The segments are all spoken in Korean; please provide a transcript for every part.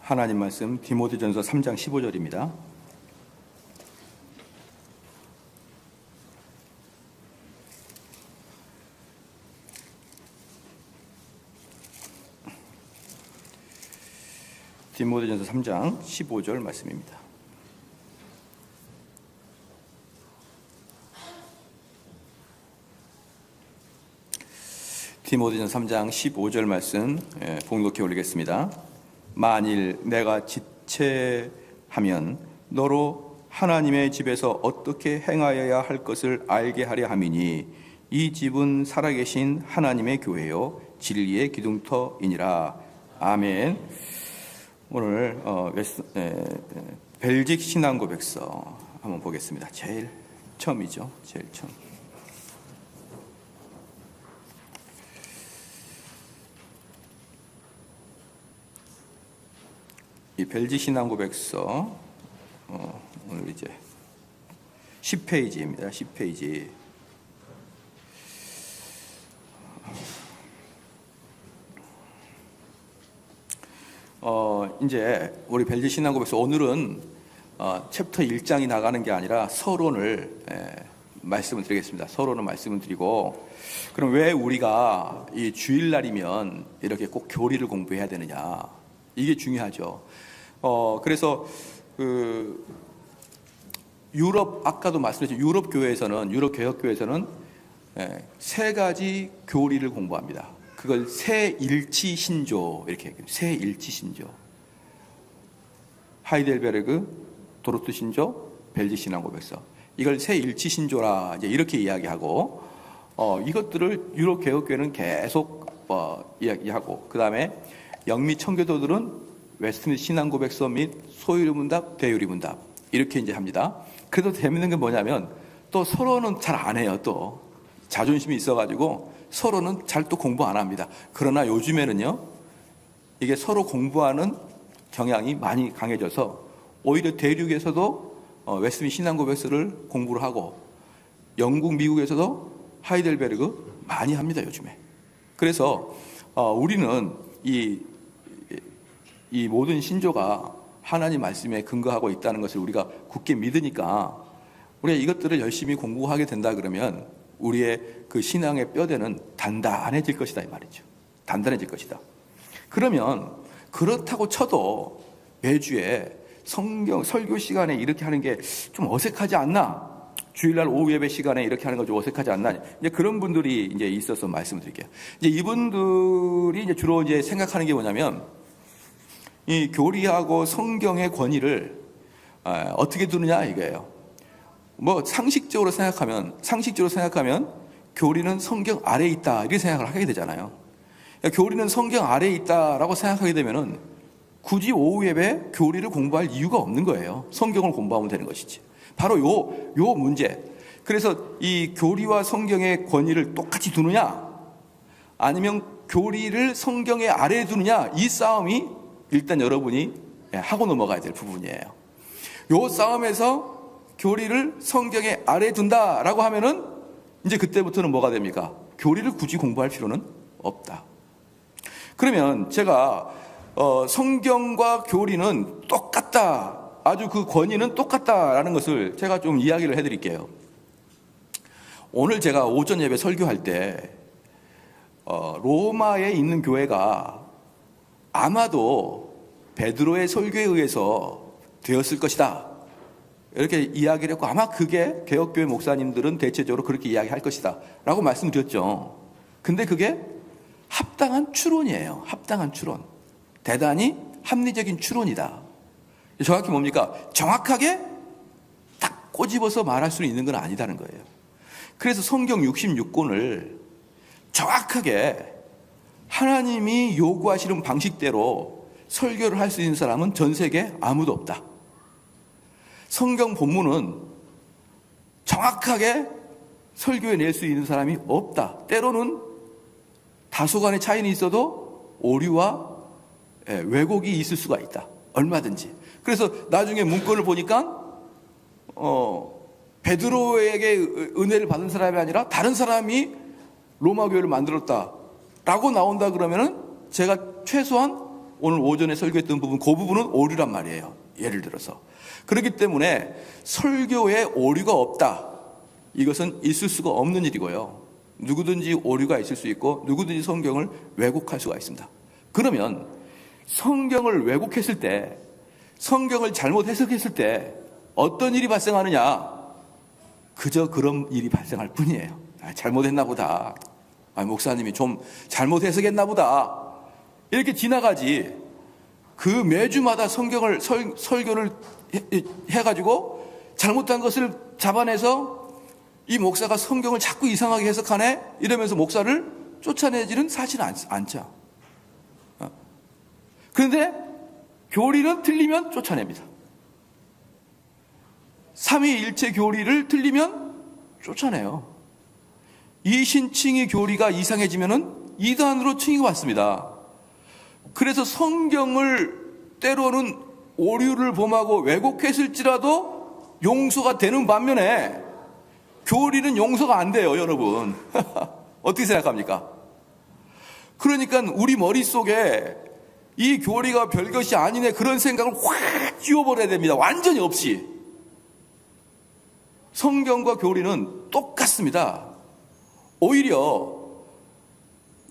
하나님 말씀 디모데전서 3장 15절입니다. 디모데전서 3장 15절 말씀입니다. 디모데전서 3장 15절 말씀 봉독해 올리겠습니다. 만일 내가 지체하면 너로 하나님의 집에서 어떻게 행하여야 할 것을 알게 하려 함이니 이 집은 살아계신 하나님의 교회요 진리의 기둥터이니라. 아멘. 오늘 벨직 신앙고백서 한번 보겠습니다. 제일 처음이죠. 제일 처음. 이 벨직 신앙고백서 오늘 이제 10페이지입니다. 10페이지. 이제 우리 벨직 신앙고백서 오늘은 챕터 1장이 나가는 게 아니라 서론을 말씀을 드리겠습니다. 서론을 말씀을 드리고, 그럼 왜 우리가 이 주일날이면 이렇게 꼭 교리를 공부해야 되느냐? 이게 중요하죠. 그래서 유럽, 아까도 말씀드렸죠. 유럽 교회에서는, 유럽 개혁교회에서는 세 가지 교리를 공부합니다. 그걸 새 일치 신조 이렇게 얘기해요. 새 일치 신조. 하이델베르그, 도르트 신조, 벨직 신앙고백서. 이걸 새 일치 신조라 이제 이렇게 이야기하고, 이것들을 유럽 개혁교회는 계속 이야기하고, 그 다음에 영미 청교도들은 웨스트민스터 신앙고백서 및 소유리문답, 대유리문답 이렇게 이제 합니다. 그래도 재밌는 게 뭐냐면 또 서로는 잘 안 해요. 또 자존심이 있어가지고 서로는 잘 또 공부 안 합니다. 그러나 요즘에는요, 이게 서로 공부하는 경향이 많이 강해져서 오히려 대륙에서도 웨스트민스터 신앙고백서를 공부를 하고, 영국, 미국에서도 하이델베르그 많이 합니다. 요즘에. 그래서 우리는 이 모든 신조가 하나님 말씀에 근거하고 있다는 것을 우리가 굳게 믿으니까 우리가 이것들을 열심히 공부하게 된다 그러면 우리의 그 신앙의 뼈대는 단단해질 것이다 이 말이죠. 단단해질 것이다. 그러면 그렇다고 쳐도 매주에 성경 설교 시간에 이렇게 하는 게 좀 어색하지 않나? 주일날 오후 예배 시간에 이렇게 하는 거 좀 어색하지 않나? 이제 그런 분들이 이제 있어서 말씀을 드릴게요. 이제 이분들이 이제 주로 이제 생각하는 게 뭐냐면, 이 교리하고 성경의 권위를 어떻게 두느냐 이거예요. 뭐 상식적으로 생각하면 교리는 성경 아래에 있다 이렇게 생각을 하게 되잖아요. 그러니까 교리는 성경 아래에 있다라고 생각하게 되면은 굳이 오후 예배 교리를 공부할 이유가 없는 거예요. 성경을 공부하면 되는 것이지. 바로 요 문제. 그래서 이 교리와 성경의 권위를 똑같이 두느냐, 아니면 교리를 성경의 아래에 두느냐, 이 싸움이 일단 여러분이 하고 넘어가야 될 부분이에요. 요 싸움에서 교리를 성경의 아래에 둔다라고 하면은 이제 그때부터는 뭐가 됩니까? 교리를 굳이 공부할 필요는 없다. 그러면 제가 성경과 교리는 똑같다, 아주 그 권위는 똑같다라는 것을 제가 좀 이야기를 해드릴게요. 오늘 제가 오전 예배 설교할 때 로마에 있는 교회가 아마도 베드로의 설교에 의해서 되었을 것이다 이렇게 이야기를 했고, 아마 그게 개혁교회 목사님들은 대체적으로 그렇게 이야기할 것이다 라고 말씀드렸죠. 근데 그게 합당한 추론이에요. 합당한 추론. 대단히 합리적인 추론이다. 정확히 뭡니까? 정확하게 딱 꼬집어서 말할 수 있는 건 아니다는 거예요. 그래서 성경 66권을 정확하게 하나님이 요구하시는 방식대로 설교를 할 수 있는 사람은 전 세계에 아무도 없다. 성경 본문은 정확하게 설교해 낼 수 있는 사람이 없다. 때로는 다소간의 차이는 있어도 오류와 왜곡이 있을 수가 있다. 얼마든지. 그래서 나중에 문건을 보니까 베드로에게 은혜를 받은 사람이 아니라 다른 사람이 로마 교회를 만들었다라고 나온다 그러면은 제가 최소한 오늘 오전에 설교했던 부분, 그 부분은 오류란 말이에요. 예를 들어서. 그렇기 때문에 설교에 오류가 없다. 이것은 있을 수가 없는 일이고요. 누구든지 오류가 있을 수 있고 누구든지 성경을 왜곡할 수가 있습니다. 그러면 성경을 왜곡했을 때, 성경을 잘못 해석했을 때 어떤 일이 발생하느냐? 그저 그런 일이 발생할 뿐이에요. 잘못했나 보다. 목사님이 좀 잘못 해석했나 보다. 이렇게 지나가지. 그 매주마다 성경을 설교를 해가지고 잘못한 것을 잡아내서 이 목사가 성경을 자꾸 이상하게 해석하네? 이러면서 목사를 쫓아내지는 사실 않죠. 그런데 교리는 틀리면 쫓아냅니다. 삼위일체 교리를 틀리면 쫓아내요. 이신칭의 교리가 이상해지면은 이단으로 칭의받습니다. 그래서 성경을 때로는 오류를 범하고 왜곡했을지라도 용서가 되는 반면에 교리는 용서가 안 돼요, 여러분. 어떻게 생각합니까? 그러니까 우리 머릿속에 이 교리가 별것이 아니네 그런 생각을 확 쥐어버려야 됩니다. 완전히 없이. 성경과 교리는 똑같습니다. 오히려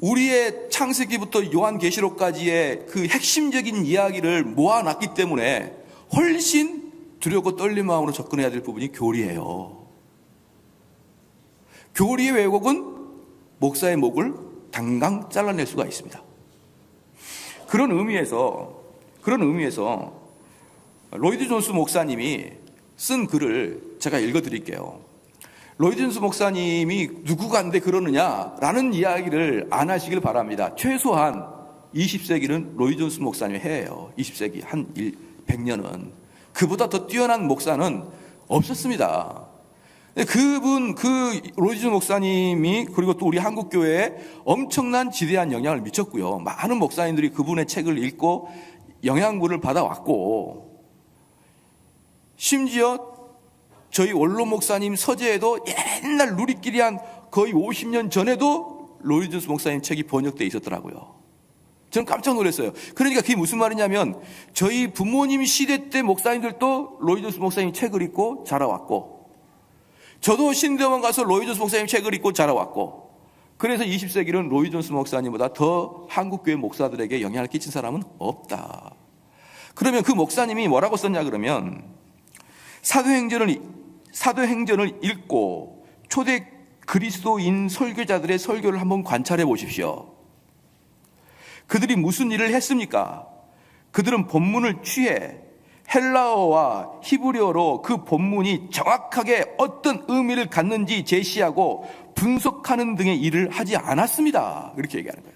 우리의 창세기부터 요한계시록까지의 그 핵심적인 이야기를 모아놨기 때문에 훨씬 두렵고 떨린 마음으로 접근해야 될 부분이 교리예요. 교리의 왜곡은 목사의 목을 당강 잘라낼 수가 있습니다. 그런 의미에서 로이드 존스 목사님이 쓴 글을 제가 읽어드릴게요. 로이드 존스 목사님이 누구간데 그러느냐라는 이야기를 안 하시길 바랍니다. 최소한 20세기는 로이드 존스 목사님의 해예요. 20세기 한 100년은. 그보다 더 뛰어난 목사는 없었습니다. 그 로이드 목사님이 그리고 또 우리 한국교회에 엄청난 지대한 영향을 미쳤고요. 많은 목사님들이 그분의 책을 읽고 영향분을 받아왔고, 심지어 저희 원로 목사님 서재에도 옛날 누리끼리 한 거의 50년 전에도 로이드 목사님 책이 번역되어 있었더라고요. 저는 깜짝 놀랐어요. 그러니까 그게 무슨 말이냐면 저희 부모님 시대 때 목사님들도 로이드 목사님 책을 읽고 자라왔고, 저도 신대원 가서 로이드 목사님 책을 읽고 자라왔고, 그래서 20세기는 로이드 목사님보다 더 한국교회 목사들에게 영향을 끼친 사람은 없다. 그러면 그 목사님이 뭐라고 썼냐 그러면, 사도행전을 읽고 초대 그리스도인 설교자들의 설교를 한번 관찰해 보십시오. 그들이 무슨 일을 했습니까? 그들은 본문을 취해 헬라어와 히브리어로 그 본문이 정확하게 어떤 의미를 갖는지 제시하고 분석하는 등의 일을 하지 않았습니다. 이렇게 얘기하는 거예요.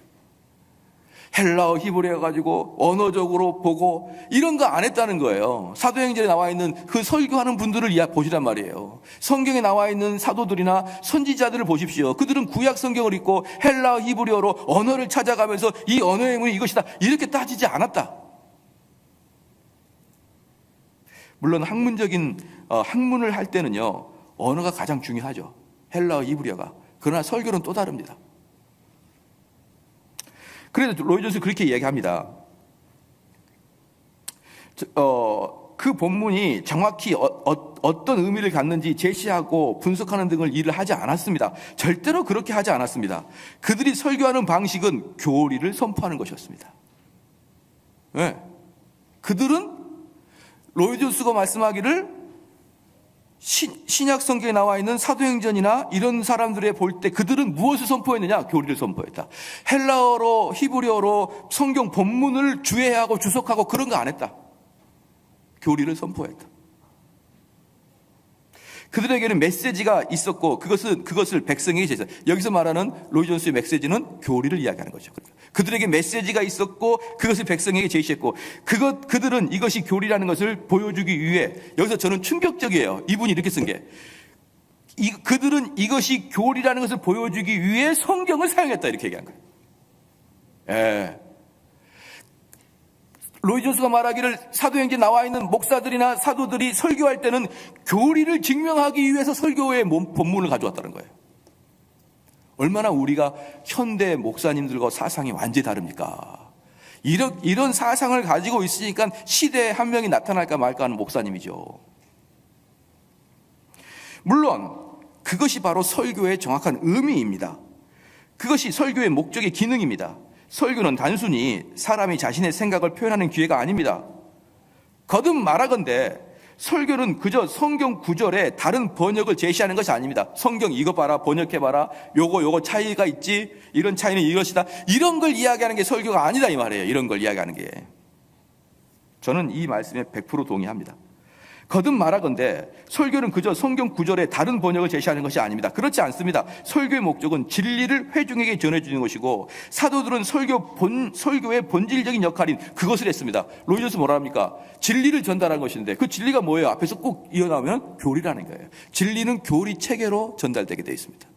헬라어, 히브리어 가지고 언어적으로 보고 이런 거 안 했다는 거예요. 사도행전에 나와 있는 그 설교하는 분들을 보시란 말이에요. 성경에 나와 있는 사도들이나 선지자들을 보십시오. 그들은 구약 성경을 읽고 헬라어, 히브리어로 언어를 찾아가면서 이 언어의 의미는 이것이다 이렇게 따지지 않았다. 물론 학문을 할 때는요, 언어가 가장 중요하죠. 헬라어, 히브리어가. 그러나 설교는 또 다릅니다. 그래서 로이드 존스는 그렇게 이야기합니다. 그 본문이 정확히 어떤 의미를 갖는지 제시하고 분석하는 등을 일을 하지 않았습니다. 절대로 그렇게 하지 않았습니다. 그들이 설교하는 방식은 교리를 선포하는 것이었습니다. 네. 그들은 로이드 존스가 말씀하기를 신약 성경에 나와 있는 사도행전이나 이런 사람들의 볼 때 그들은 무엇을 선포했느냐? 교리를 선포했다. 헬라어로 히브리어로 성경 본문을 주해하고 주석하고 그런 거 안 했다. 교리를 선포했다. 그들에게는 메시지가 있었고 그것을 백성에게 제시했다. 여기서 말하는 로이드 존스의 메시지는 교리를 이야기하는 거죠. 그들에게 메시지가 있었고 그것을 백성에게 제시했고 그들은 이것이 교리라는 것을 보여주기 위해, 여기서 저는 충격적이에요. 이분이 이렇게 쓴 게, 그들은 이것이 교리라는 것을 보여주기 위해 성경을 사용했다 이렇게 얘기한 거예요. 예. 로이드 존스가 말하기를 사도행전에 나와 있는 목사들이나 사도들이 설교할 때는 교리를 증명하기 위해서 설교의 본문을 가져왔다는 거예요. 얼마나 우리가 현대 목사님들과 사상이 완전히 다릅니까? 이런 사상을 가지고 있으니까 시대에 한 명이 나타날까 말까 하는 목사님이죠. 물론 그것이 바로 설교의 정확한 의미입니다. 그것이 설교의 목적의 기능입니다. 설교는 단순히 사람이 자신의 생각을 표현하는 기회가 아닙니다. 거듭 말하건대 설교는 그저 성경 구절에 다른 번역을 제시하는 것이 아닙니다. 성경 이거 봐라, 번역해봐라, 요거 차이가 있지, 이런 차이는 이것이다, 이런 걸 이야기하는 게 설교가 아니다 이 말이에요. 이런 걸 이야기하는 게. 저는 이 말씀에 100% 동의합니다. 거듭 말하건대 설교는 그저 성경 구절에 다른 번역을 제시하는 것이 아닙니다. 그렇지 않습니다. 설교의 목적은 진리를 회중에게 전해주는 것이고, 사도들은 설교의 본질적인 역할인 그것을 했습니다. 로이저스 뭐라 합니까? 진리를 전달하는 것인데 그 진리가 뭐예요? 앞에서 꼭 이어나오면 교리라는 거예요. 진리는 교리 체계로 전달되게 되어 있습니다.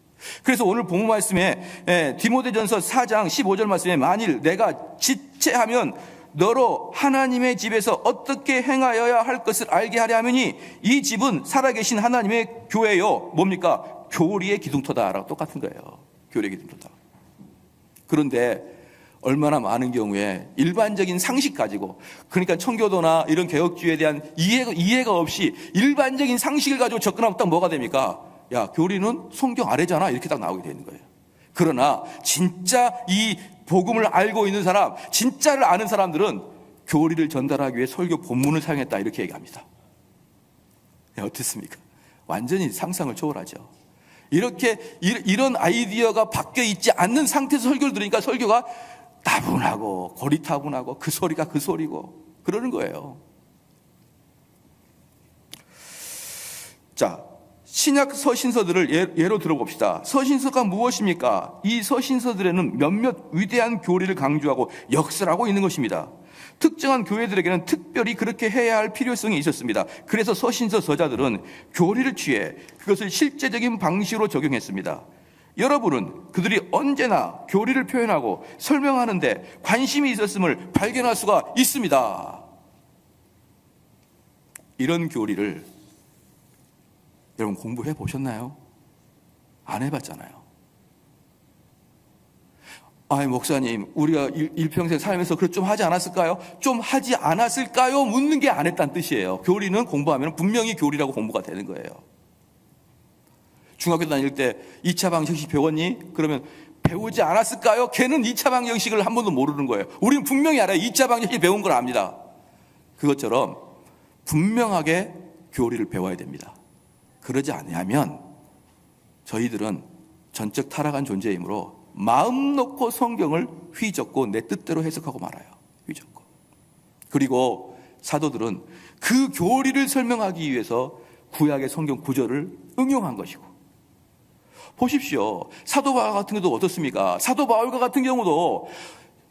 그래서 오늘 본문 말씀에 디모데전서 4장 15절 말씀에 만일 내가 지체하면 너로 하나님의 집에서 어떻게 행하여야 할 것을 알게 하려 하면이 이 집은 살아계신 하나님의 교회요. 뭡니까? 교리의 기둥터다라고 똑같은 거예요. 교리의 기둥터다. 그런데 얼마나 많은 경우에 일반적인 상식 가지고, 그러니까 청교도나 이런 개혁주의에 대한 이해가 없이 일반적인 상식을 가지고 접근하면 딱 뭐가 됩니까? 야, 교리는 성경 아래잖아, 이렇게 딱 나오게 되는 거예요. 그러나 진짜 이 복음을 알고 있는 사람, 진짜를 아는 사람들은 교리를 전달하기 위해 설교 본문을 사용했다 이렇게 얘기합니다. 어떻습니까? 완전히 상상을 초월하죠. 이런 아이디어가 바뀌어 있지 않는 상태에서 설교를 들으니까 설교가 따분하고 고리타분하고 그 소리가 그 소리고 그러는 거예요. 자, 신약 서신서들을 예로 들어봅시다. 서신서가 무엇입니까? 이 서신서들에는 몇몇 위대한 교리를 강조하고 역설하고 있는 것입니다. 특정한 교회들에게는 특별히 그렇게 해야 할 필요성이 있었습니다. 그래서 서신서 저자들은 교리를 취해 그것을 실제적인 방식으로 적용했습니다. 여러분은 그들이 언제나 교리를 표현하고 설명하는데 관심이 있었음을 발견할 수가 있습니다. 이런 교리를 여러분 공부해 보셨나요? 안 해봤잖아요. 아이 목사님, 우리가 일평생 살면서 그걸 좀 하지 않았을까요? 좀 하지 않았을까요? 묻는 게 안 했다는 뜻이에요. 교리는 공부하면 분명히 교리라고 공부가 되는 거예요. 중학교 다닐 때 2차 방정식 배웠니? 그러면 배우지 않았을까요? 걔는 2차 방정식을 한 번도 모르는 거예요. 우리는 분명히 알아요. 2차 방정식 배운 걸 압니다. 그것처럼 분명하게 교리를 배워야 됩니다. 그러지 않으면 저희들은 전적 타락한 존재이므로 마음 놓고 성경을 휘젓고 내 뜻대로 해석하고 말아요. 휘젓고. 그리고 사도들은 그 교리를 설명하기 위해서 구약의 성경 구절을 응용한 것이고, 보십시오. 사도 바울 같은 경우도 어떻습니까? 사도 바울과 같은 경우도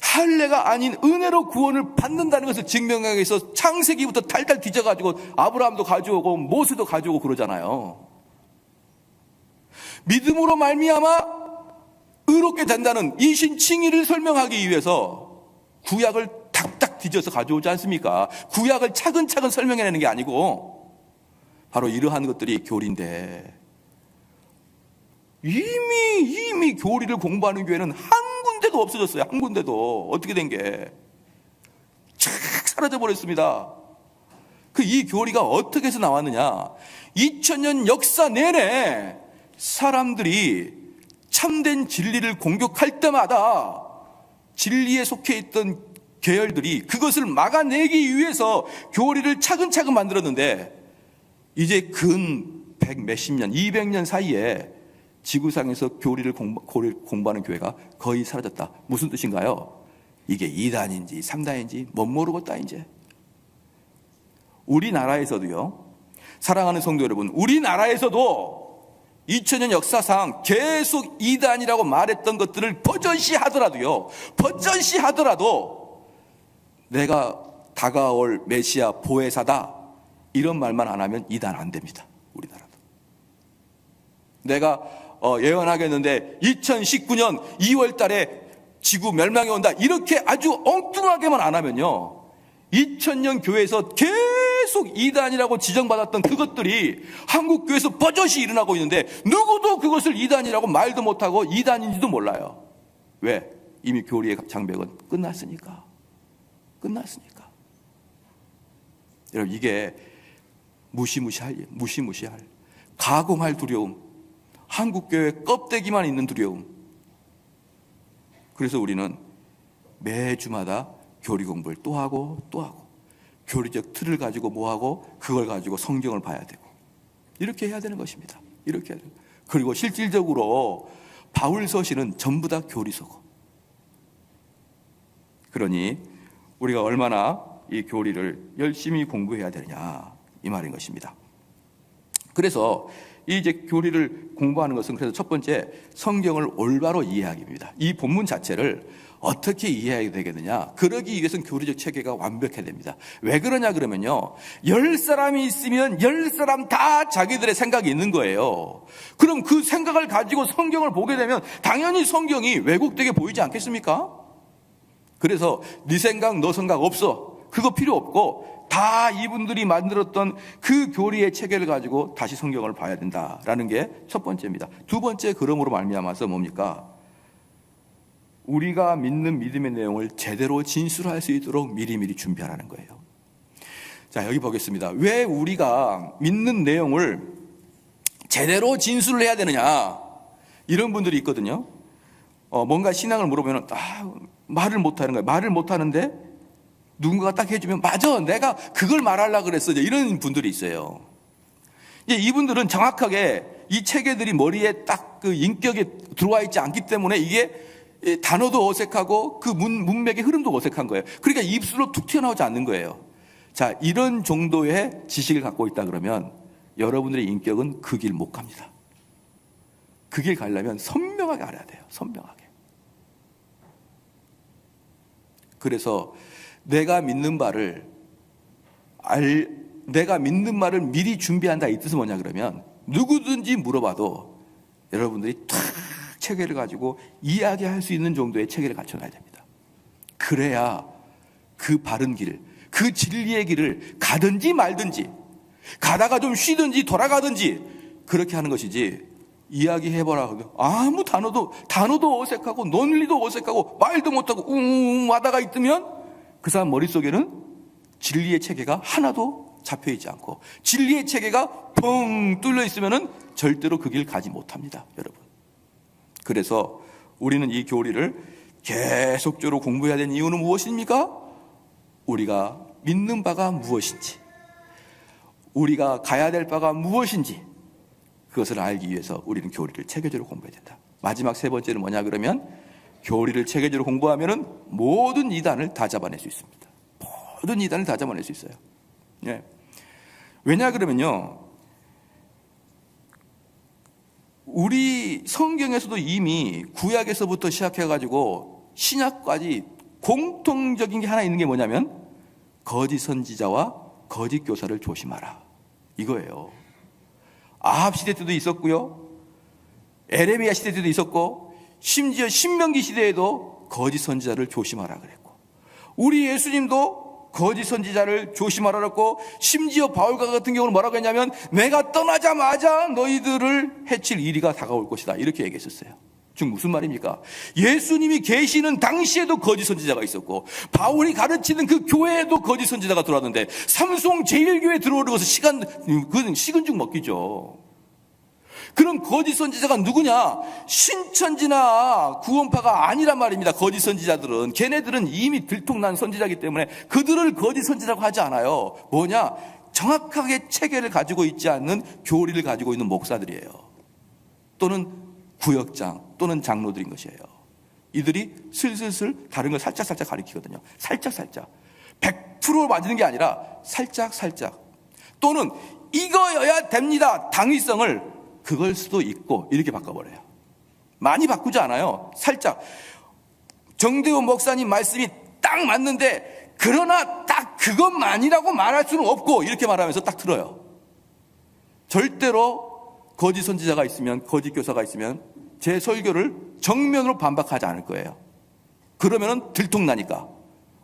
할례가 아닌 은혜로 구원을 받는다는 것을 증명하기 위해서 창세기부터 탈탈 뒤져가지고 아브라함도 가져오고 모세도 가져오고 그러잖아요. 믿음으로 말미암아 의롭게 된다는 이 신칭의를 설명하기 위해서 구약을 탁탁 뒤져서 가져오지 않습니까? 구약을 차근차근 설명해내는 게 아니고 바로 이러한 것들이 교리인데, 이미 교리를 공부하는 교회는 한 군데도 없어졌어요. 한 군데도. 어떻게 된 게 착 사라져 버렸습니다. 이 교리가 어떻게 해서 나왔느냐? 2000년 역사 내내 사람들이 참된 진리를 공격할 때마다 진리에 속해 있던 계열들이 그것을 막아내기 위해서 교리를 차근차근 만들었는데, 이제 근 100 몇십 년, 200년 사이에 지구상에서 교리를 공부하는 교회가 거의 사라졌다. 무슨 뜻인가요? 이게 2단인지 3단인지 못 모르겠다 이제. 우리나라에서도요, 사랑하는 성도 여러분, 우리나라에서도 2000년 역사상 계속 2단이라고 말했던 것들을 버젓이 하더라도 내가 다가올 메시아 보혜사다 이런 말만 안 하면 2단 안 됩니다. 우리나라도. 내가 예언하겠는데 2019년 2월 달에 지구 멸망이 온다 이렇게 아주 엉뚱하게만 안 하면요, 2000년 교회에서 계속 2단이라고 지정받았던 그것들이 한국 교회에서 버젓이 일어나고 있는데 누구도 그것을 2단이라고 말도 못하고 2단인지도 몰라요. 왜? 이미 교리의 장벽은 끝났으니까. 끝났으니까. 여러분, 이게 무시무시할, 가공할 두려움, 한국교회 껍데기만 있는 두려움. 그래서 우리는 매주마다 교리 공부를 또 하고 교리적 틀을 가지고 뭐하고 그걸 가지고 성경을 봐야 되고 이렇게 해야 되는 것입니다. 이렇게 해야 되고. 그리고 실질적으로 바울 서신은 전부 다 교리서고. 그러니 우리가 얼마나 이 교리를 열심히 공부해야 되느냐 이 말인 것입니다. 그래서 이제 교리를 공부하는 것은 그래서 첫 번째 성경을 올바로 이해하기입니다. 이 본문 자체를 어떻게 이해해야 되겠느냐? 그러기 위해서는 교리적 체계가 완벽해야 됩니다. 왜 그러냐 그러면요, 10사람이 있으면 10사람 다 자기들의 생각이 있는 거예요. 그럼 그 생각을 가지고 성경을 보게 되면 당연히 성경이 왜곡되게 보이지 않겠습니까? 그래서 네 생각 너 생각 없어, 그거 필요 없고 다 이분들이 만들었던 그 교리의 체계를 가지고 다시 성경을 봐야 된다라는 게 첫 번째입니다. 두 번째, 그러므로 말미암아서 뭡니까? 우리가 믿는 믿음의 내용을 제대로 진술할 수 있도록 미리미리 준비하라는 거예요. 자, 여기 보겠습니다. 왜 우리가 믿는 내용을 제대로 진술을 해야 되느냐? 이런 분들이 있거든요. 뭔가 신앙을 물어보면 말을 못하는 거예요. 말을 못하는데 누군가가 딱 해주면 맞아, 내가 그걸 말하려고 그랬어, 이런 분들이 있어요. 이분들은 정확하게 이 체계들이 머리에 딱 그 인격에 들어와 있지 않기 때문에 이게 단어도 어색하고 그 문맥의 흐름도 어색한 거예요. 그러니까 입술로 툭 튀어나오지 않는 거예요. 자, 이런 정도의 지식을 갖고 있다 그러면 여러분들의 인격은 그 길 못 갑니다. 그 길 가려면 선명하게 알아야 돼요. 선명하게. 그래서 내가 믿는 말을 미리 준비한다, 이 뜻은 뭐냐 그러면 누구든지 물어봐도 여러분들이 탁 체계를 가지고 이야기할 수 있는 정도의 체계를 갖춰놔야 됩니다. 그래야 그 바른 길, 그 진리의 길을 가든지 말든지, 가다가 좀 쉬든지 돌아가든지 그렇게 하는 것이지, 이야기해보라 아무 단어도 어색하고 논리도 어색하고 말도 못하고 웅웅 하다가 있으면 그 사람 머릿속에는 진리의 체계가 하나도 잡혀있지 않고 진리의 체계가 펑 뚫려 있으면 절대로 그 길 가지 못합니다, 여러분. 그래서 우리는 이 교리를 계속적으로 공부해야 되는 이유는 무엇입니까? 우리가 믿는 바가 무엇인지, 우리가 가야 될 바가 무엇인지 그것을 알기 위해서 우리는 교리를 체계적으로 공부해야 된다. 마지막 세 번째는 뭐냐 그러면 교리를 체계적으로 공부하면 모든 이단을 다 잡아낼 수 있습니다. 모든 이단을 다 잡아낼 수 있어요. 예. 왜냐 그러면요, 우리 성경에서도 이미 구약에서부터 시작해가지고 신약까지 공통적인 게 하나 있는 게 뭐냐면 거짓 선지자와 거짓 교사를 조심하라, 이거예요. 아합 시대 때도 있었고요, 에레미야 시대 때도 있었고, 심지어 신명기 시대에도 거짓 선지자를 조심하라 그랬고, 우리 예수님도 거짓 선지자를 조심하라 그랬고, 심지어 바울과 같은 경우는 뭐라고 했냐면 내가 떠나자마자 너희들을 해칠 이리가 다가올 것이다, 이렇게 얘기했었어요. 즉 무슨 말입니까? 예수님이 계시는 당시에도 거짓 선지자가 있었고, 바울이 가르치는 그 교회에도 거짓 선지자가 들어왔는데 삼송 제1교회에 들어오는 것은 그건 식은 죽 먹기죠. 그런 거짓 선지자가 누구냐? 신천지나 구원파가 아니란 말입니다. 거짓 선지자들은, 걔네들은 이미 들통난 선지자이기 때문에 그들을 거짓 선지자라고 하지 않아요. 뭐냐? 정확하게 체계를 가지고 있지 않는 교리를 가지고 있는 목사들이에요. 또는 구역장 또는 장로들인 것이에요. 이들이 슬슬슬 다른 걸 살짝살짝 가리키거든요. 살짝살짝. 100% 맞는 게 아니라 살짝살짝. 또는 이거여야 됩니다, 당위성을 그걸 수도 있고 이렇게 바꿔버려요. 많이 바꾸지 않아요. 살짝. 정대훈 목사님 말씀이 딱 맞는데 그러나 딱 그것만이라고 말할 수는 없고 이렇게 말하면서 딱 틀어요. 절대로 거짓 선지자가 있으면, 거짓 교사가 있으면 제 설교를 정면으로 반박하지 않을 거예요. 그러면은 들통나니까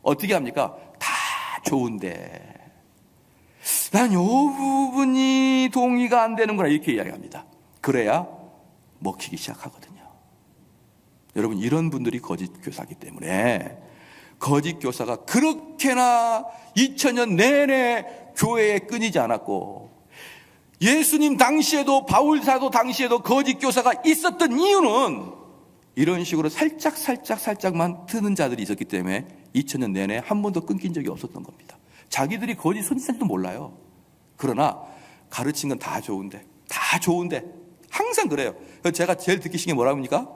어떻게 합니까? 다 좋은데 난 요 부분이 동의가 안 되는구나, 이렇게 이야기합니다. 그래야 먹히기 시작하거든요. 여러분, 이런 분들이 거짓 교사이기 때문에 거짓 교사가 그렇게나 2000년 내내 교회에 끊이지 않았고, 예수님 당시에도 바울 사도 당시에도 거짓 교사가 있었던 이유는 이런 식으로 살짝만 트는 자들이 있었기 때문에 2000년 내내 한 번도 끊긴 적이 없었던 겁니다. 자기들이 거짓 선지자인지도 몰라요. 그러나 가르친 건 다 좋은데 항상 그래요. 제가 제일 듣기 싫은 게 뭐라고 합니까?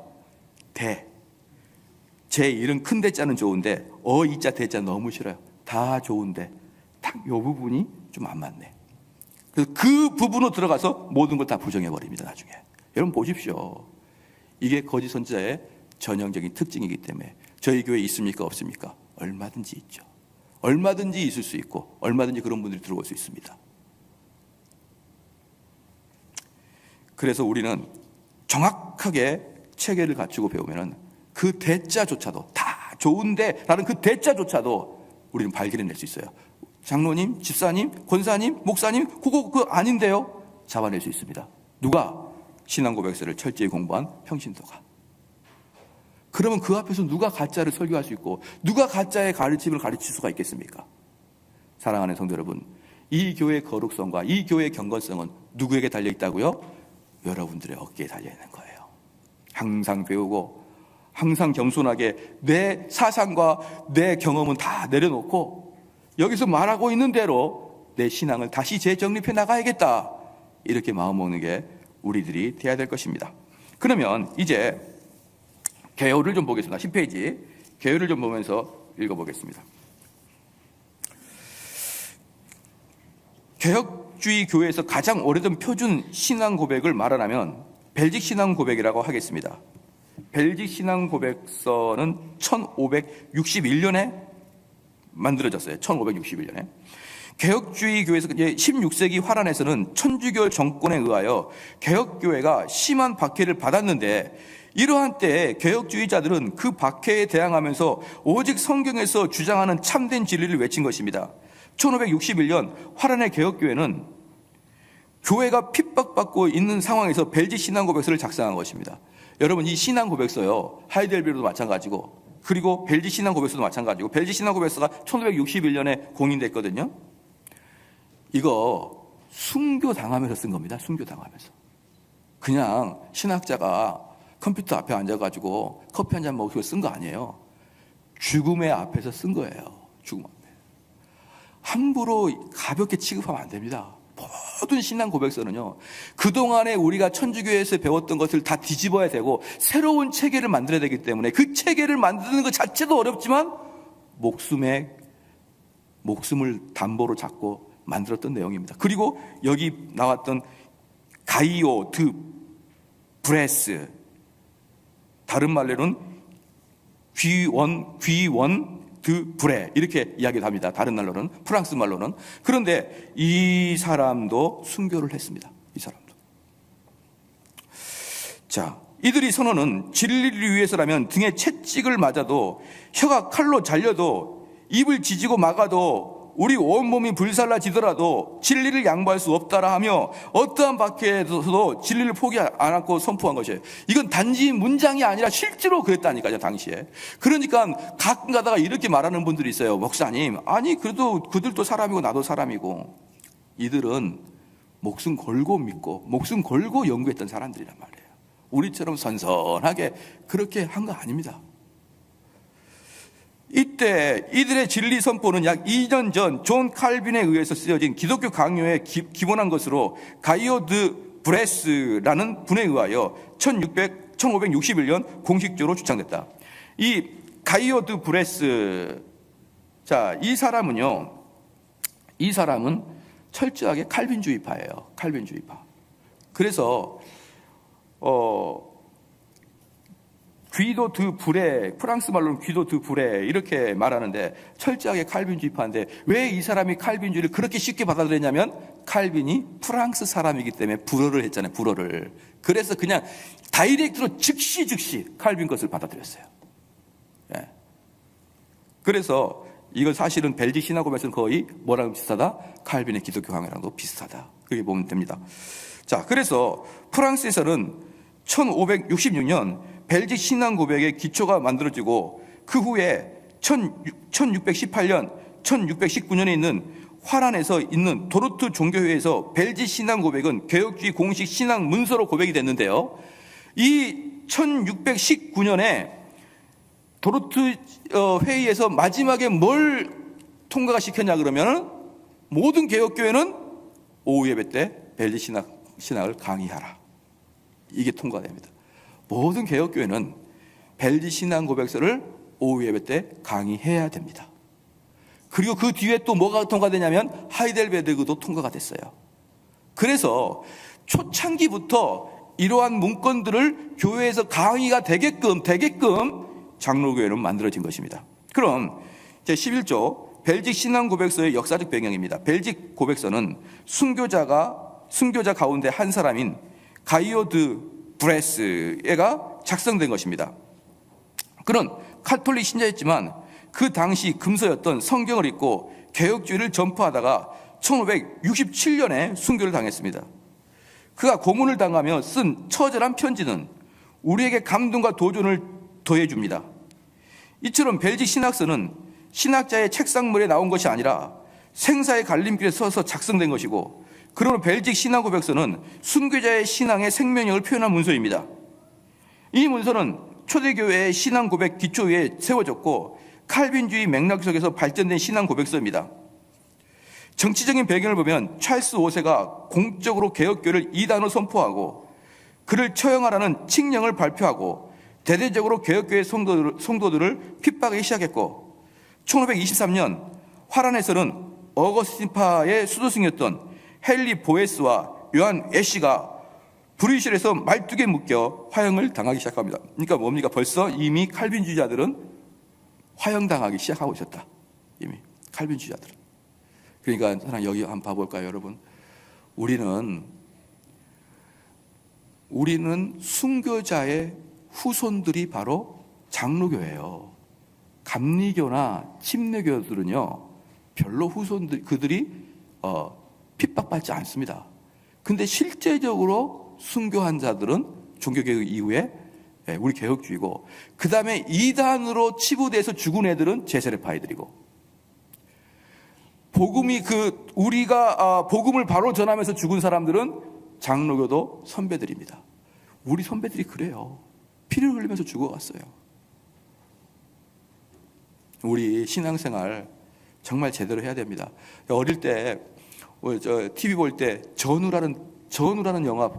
제 이름 큰 대자는 좋은데 이자 대자 너무 싫어요. 다 좋은데 딱 이 부분이 좀 안 맞네. 그래서 그 부분으로 들어가서 모든 걸 다 부정해버립니다. 나중에 여러분 보십시오. 이게 거짓 선지자의 전형적인 특징이기 때문에 저희 교회에 있습니까? 없습니까? 얼마든지 있죠. 얼마든지 있을 수 있고 얼마든지 그런 분들이 들어올 수 있습니다. 그래서 우리는 정확하게 체계를 갖추고 배우면은 그 대자조차도 다 좋은데 라는 그 대자조차도 우리는 발견해낼 수 있어요. 장로님, 집사님, 권사님, 목사님 그거 아닌데요? 잡아낼 수 있습니다. 누가? 신앙고백서를 철저히 공부한 평신도가. 그러면 그 앞에서 누가 가짜를 설교할 수 있고 누가 가짜의 가르침을 가르칠 수가 있겠습니까? 사랑하는 성도 여러분, 이 교회의 거룩성과 이 교회의 경건성은 누구에게 달려있다고요? 여러분들의 어깨에 달려있는 거예요. 항상 배우고 항상 겸손하게 내 사상과 내 경험은 다 내려놓고 여기서 말하고 있는 대로 내 신앙을 다시 재정립해 나가야겠다, 이렇게 마음먹는 게 우리들이 돼야 될 것입니다. 그러면 이제 개요를 좀 보겠습니다. 10페이지 개요를 좀 보면서 읽어보겠습니다. 개혁주의 교회에서 가장 오래된 표준 신앙 고백을 말하자면 벨직 신앙 고백이라고 하겠습니다. 벨직 신앙 고백서는 1561년에 만들어졌어요. 1561년에. 개혁주의 교회에서 16세기 화란에서는 천주교 정권에 의하여 개혁교회가 심한 박해를 받았는데, 이러한 때에 개혁주의자들은 그 박해에 대항하면서 오직 성경에서 주장하는 참된 진리를 외친 것입니다. 1561년 화란의 개혁교회는 교회가 핍박받고 있는 상황에서 벨직 신앙고백서를 작성한 것입니다. 여러분, 이 신앙고백서요, 하이델베르도 마찬가지고 그리고 벨직 신앙고백서도 마찬가지고, 벨직 신앙고백서가 1561년에 공인됐거든요. 이거 순교당하면서 쓴 겁니다. 순교당하면서. 그냥 신학자가 컴퓨터 앞에 앉아가지고 커피 한 잔 먹고 쓴 거 아니에요. 죽음의 앞에서 쓴 거예요. 죽음 앞에. 함부로 가볍게 취급하면 안 됩니다. 모든 신앙 고백서는요, 그동안에 우리가 천주교에서 배웠던 것을 다 뒤집어야 되고 새로운 체계를 만들어야 되기 때문에 그 체계를 만드는 것 자체도 어렵지만 목숨을 담보로 잡고 만들었던 내용입니다. 그리고 여기 나왔던 가이오 드 브레스, 다른 말로는 귀원 드 브레, 이렇게 이야기를 합니다. 다른 말로는, 프랑스 말로는. 그런데 이 사람도 순교를 했습니다. 이 사람도. 자, 이들이 선언은 진리를 위해서라면 등에 채찍을 맞아도, 혀가 칼로 잘려도, 입을 지지고 막아도, 우리 온몸이 불살라지더라도 진리를 양보할 수 없다라 하며 어떠한 박해에서도 진리를 포기하지 않고 선포한 것이에요. 이건 단지 문장이 아니라 실제로 그랬다니까요, 당시에. 그러니까 가끔 가다가 이렇게 말하는 분들이 있어요. 목사님, 아니 그래도 그들도 사람이고 나도 사람이고. 이들은 목숨 걸고 믿고 목숨 걸고 연구했던 사람들이란 말이에요. 우리처럼 선선하게 그렇게 한 거 아닙니다. 이때 이들의 진리 선포는 약 2년 전 존 칼빈에 의해서 쓰여진 기독교 강요에 기본한 것으로 가이오 드 브레스라는 분에 의하여 1561년 공식적으로 주창됐다. 이 가이오 드 브레스, 자, 이 사람은 철저하게 칼빈주의파예요. 칼빈주의파. 그래서 귀도 드 브레, 프랑스 말로는 귀도 드 브레 이렇게 말하는데 철저하게 칼빈주의파인데, 왜 이 사람이 칼빈주의를 그렇게 쉽게 받아들였냐면 칼빈이 프랑스 사람이기 때문에 불어를 했잖아요. 불어를. 그래서 그냥 다이렉트로 즉시 칼빈 것을 받아들였어요. 예. 그래서 이건 사실은 벨직 신앙고백서는 거의 뭐랑 비슷하다? 칼빈의 기독교 강요랑도 비슷하다. 그렇게 보면 됩니다. 자, 그래서 프랑스에서는 1566년 벨직 신앙 고백의 기초가 만들어지고 그 후에 1618년, 1619년에 있는 화란에서 있는 도르트 종교회에서 벨지 신앙 고백은 개혁주의 공식 신앙 문서로 고백이 됐는데요. 이 1619년에 도르트 회의에서 마지막에 뭘 통과가 시켰냐 그러면 모든 개혁교회는 오후 예배 때 벨지 신학을 강의하라. 이게 통과됩니다. 모든 개혁교회는 벨지 신앙 고백서를 오후 예배 때 강의해야 됩니다. 그리고 그 뒤에 또 뭐가 통과되냐면 하이델베르그도 통과가 됐어요. 그래서 초창기부터 이러한 문건들을 교회에서 강의가 되게끔 장로교회는 만들어진 것입니다. 그럼 제11조 벨직 신앙 고백서의 역사적 배경입니다. 벨직 고백서는 순교자 가운데 한 사람인 가이오 드 브레스가 작성된 것입니다. 그는 카톨릭 신자였지만 그 당시 금서였던 성경을 읽고 개혁주의를 전파하다가 1567년에 순교를 당했습니다. 그가 고문을 당하며 쓴 처절한 편지는 우리에게 감동과 도전을 더해줍니다. 이처럼 벨직 신학서는 신학자의 책상물에 나온 것이 아니라 생사의 갈림길에 서서 작성된 것이고, 그러므로 벨직 신앙 고백서는 순교자의 신앙의 생명력을 표현한 문서입니다. 이 문서는 초대교회의 신앙 고백 기초 위에 세워졌고 칼빈주의 맥락 속에서 발전된 신앙 고백서입니다. 정치적인 배경을 보면 찰스 5세가 공적으로 개혁교회를 이단으로 선포하고 그를 처형하라는 칙령을 발표하고 대대적으로 개혁교회 성도들을 핍박하기 시작했고, 1523년 화란에서는 어거스틴파의 수도승이었던 헨리 보에스와 요한 애쉬가 브뤼셀에서 말뚝에 묶여 화형을 당하기 시작합니다. 그러니까 뭡니까? 벌써 이미 칼빈주의자들은 화형당하기 시작하고 있었다. 이미 칼빈주의자들은. 그러니까 하나 여기 한번 봐볼까요, 여러분? 우리는 순교자의 후손들이 바로 장로교예요. 감리교나 침례교들은요 별로 그들이 핍박받지 않습니다. 근데 실제적으로 순교한 자들은 종교개혁 이후에 우리 개혁주의고, 그 다음에 이단으로 치부돼서 죽은 애들은 제세례파이들이고, 우리가 복음을 바로 전하면서 죽은 사람들은 장로교도 선배들입니다. 우리 선배들이 그래요. 피를 흘리면서 죽어갔어요. 우리 신앙생활 정말 제대로 해야 됩니다. 어릴 때 TV 볼 때 전우라는 영화